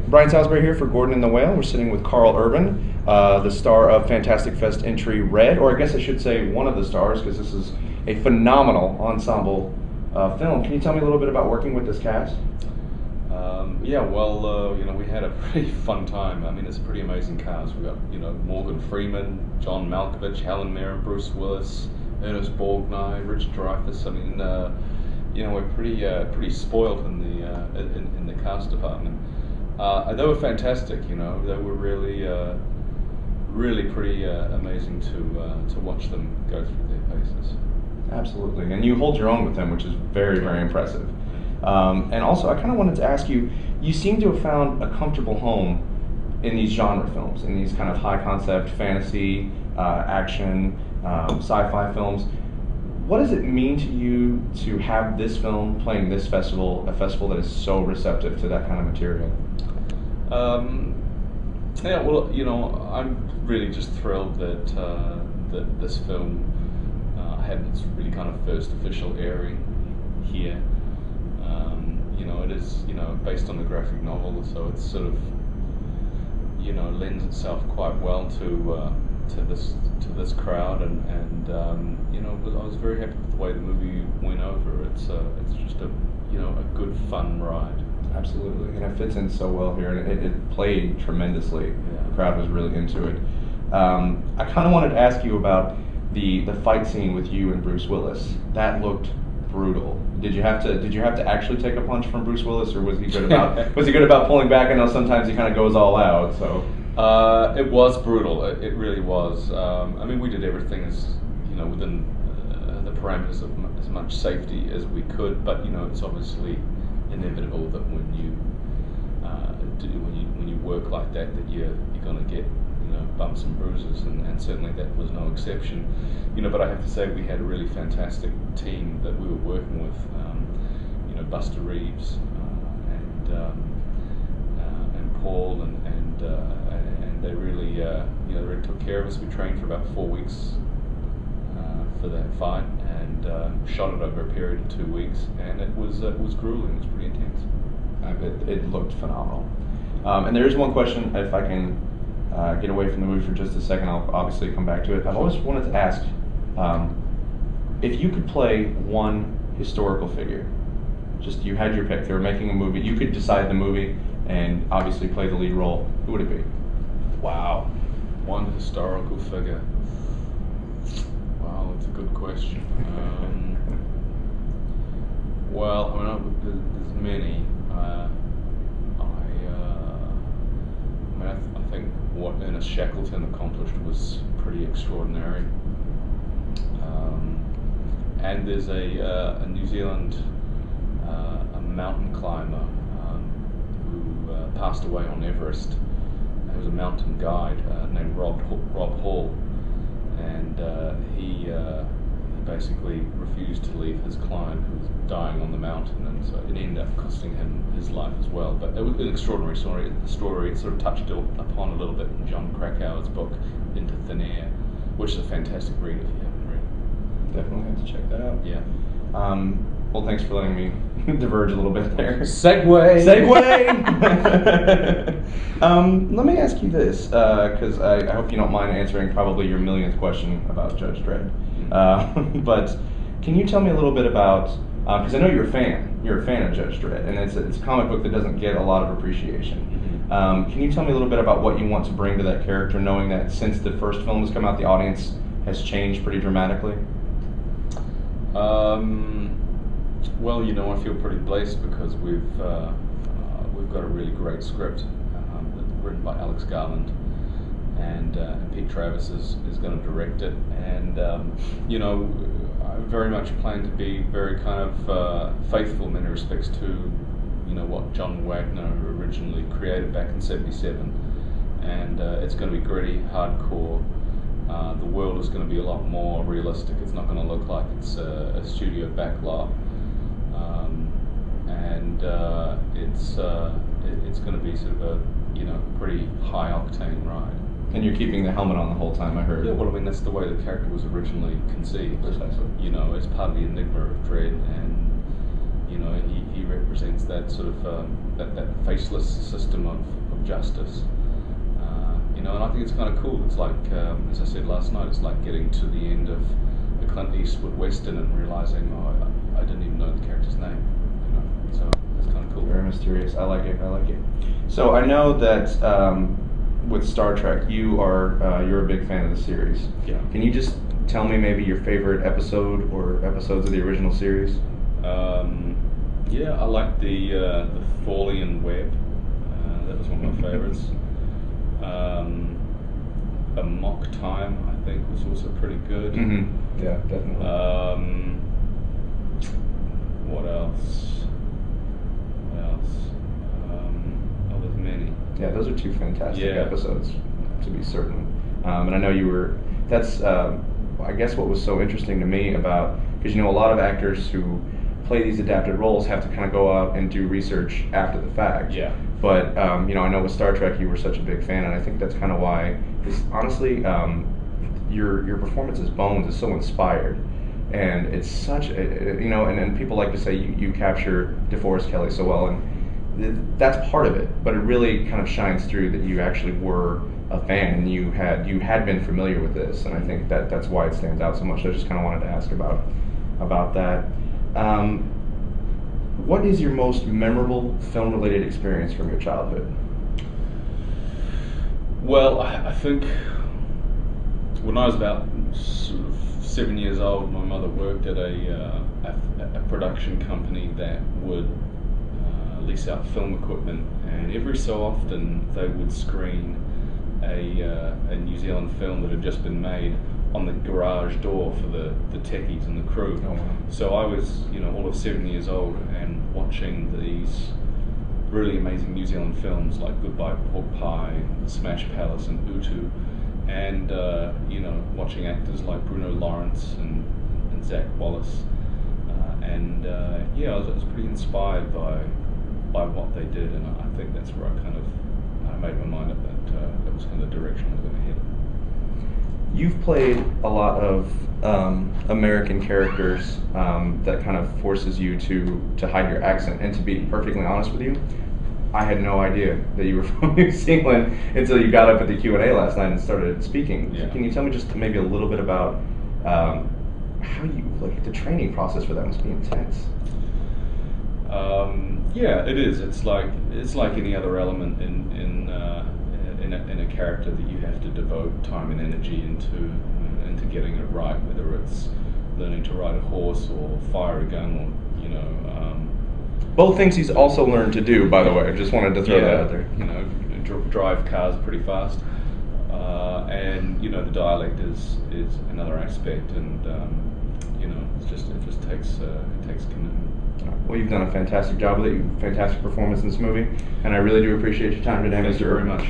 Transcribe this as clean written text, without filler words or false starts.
Brian Salisbury here for Gordon and the Whale. We're sitting with Karl Urban, the star of Fantastic Fest entry Red, or I guess I should say one of the stars, because this is a phenomenal ensemble film. Can you tell me a little bit about working with this cast? We had a pretty fun time. I mean, it's a pretty amazing cast. We got, Morgan Freeman, John Malkovich, Helen Mirren, Bruce Willis, Ernest Borgnine, Richard Dreyfuss. I mean, we're pretty spoiled in the cast department. They were fantastic. They were really pretty amazing to watch them go through their paces. Absolutely, and you hold your own with them, which is very impressive. And also, I kind of wanted to ask you, you seem to have found a comfortable home in these genre films, in these kind of high concept fantasy, action, sci-fi films. What does it mean to you to have this film playing this festival, a festival that is so receptive to that kind of material? I'm really just thrilled that this film had its really kind of first official airing here. It is based on a graphic novel, so it's sort of lends itself quite well to this crowd, and I was very happy with the way the movie went over. It's just a good fun ride. Absolutely, and it fits in so well here, and it played tremendously. Yeah. The crowd was really into it. I kind of wanted to ask you about the fight scene with you and Bruce Willis. That looked brutal. Did you have to actually take a punch from Bruce Willis, or was he good about pulling back? I know sometimes he kind of goes all out. So it was brutal. It really was. We did everything as within the parameters of as much safety as we could. But it's obviously inevitable that when you work like that you're going to get bumps and bruises, and certainly that was no exception. But I have to say we had a really fantastic team that we were working with. Buster Reeves and Paul and they really they really took care of us. We trained for about 4 weeks for that fight, and shot it over a period of 2 weeks, and it was grueling. It was pretty intense. it looked phenomenal. And there is one question, if I can get away from the movie for just a second. I'll obviously come back to it. I've always wanted to ask, if you could play one historical figure, just you had your pick, they were making a movie, you could decide the movie and obviously play the lead role, who would it be? Wow, one historical figure. Wow, that's a good question. There's many. I think what Ernest Shackleton accomplished was pretty extraordinary. And there's a New Zealand mountain climber who passed away on Everest. He was a mountain guide named Rob Hall, and he basically refused to leave his client who was dying on the mountain, and so it ended up costing him his life as well. But it was an extraordinary story. The story sort of touched upon a little bit in John Krakauer's book Into Thin Air, which is a fantastic read if you haven't read it. Definitely have to check that out. Yeah. Well, thanks for letting me diverge a little bit there. Segue! Let me ask you this, because I hope you don't mind answering probably your millionth question about Judge Dredd. But can you tell me a little bit about, because I know you're a fan of Judge Dredd, and it's a comic book that doesn't get a lot of appreciation. Can you tell me a little bit about what you want to bring to that character, knowing that since the first film has come out, the audience has changed pretty dramatically? I feel pretty blessed because we've got a really great script written by Alex Garland, and Pete Travis is going to direct it, and I very much plan to be very kind of faithful in many respects to what John Wagner originally created back in '77, and it's going to be gritty, hardcore. The world is going to be a lot more realistic. It's not going to look like it's a studio backlot, and it's going to be sort of a pretty high octane ride. And you're keeping the helmet on the whole time, I heard. Yeah, that's the way the character was originally conceived. Precisely. It's part of the enigma of Dredd, and You know, he represents that sort of that faceless system of justice. You know, and I think it's kind of cool. It's like, as I said last night, it's like getting to the end of the Clint Eastwood Western and realizing, oh, I didn't even know the character's name. You know, so it's kind of cool. Very mysterious. I like it. I like it. So I know that with Star Trek, you're a big fan of the series. Yeah. Can you just tell me maybe your favorite episode or episodes of the original series? Yeah, I like the Thorlian Web. That was one of my favorites. A Mock Time, I think, was also pretty good. Mm-hmm. Yeah, definitely. What else? Oh, there's many. Yeah, those are two fantastic Yeah. episodes, to be certain. And I know that's, I guess what was so interesting to me about, because a lot of actors who play these adapted roles have to kind of go out and do research after the fact. Yeah. But, I know with Star Trek you were such a big fan, and I think that's kind of why, honestly, your performance as Bones is so inspired. And it's such and people like to say you capture DeForest Kelley so well, and that's part of it, but it really kind of shines through that you actually were a fan and you had been familiar with this, and I think that's why it stands out so much. So I just kind of wanted to ask about that. What is your most memorable film-related experience from your childhood? Well, I think when I was about sort of 7 years old, my mother worked at a production company that would lease out film equipment, and every so often they would screen a New Zealand film that had just been made on the garage door for the techies and the crew. Oh, wow. So I was, all of 7 years old and watching these really amazing New Zealand films like Goodbye Pork Pie, Smash Palace, and Utu, and watching actors like Bruno Lawrence and Zach Wallace, I was pretty inspired by what they did, and I think that's where I made my mind up that was kind of the direction I was going to head. You've played a lot of American characters that kind of forces you to hide your accent. And to be perfectly honest with you, I had no idea that you were from New Zealand until you got up at the Q&A last night and started speaking. Yeah. Can you tell me just maybe a little bit about how you, like, the training process for that must be intense? Yeah, it is. It's like any other element in a character that you have to devote time and energy into getting it right. Whether it's learning to ride a horse or fire a gun, or Both things he's also learned to do, by the way. I just wanted to throw that out there. Drive cars pretty fast, and the dialect is another aspect, and it just takes commitment. Well, you've done a fantastic job with it. Fantastic performance in this movie, and I really do appreciate your time today, Thank Mr. you very Burke. much.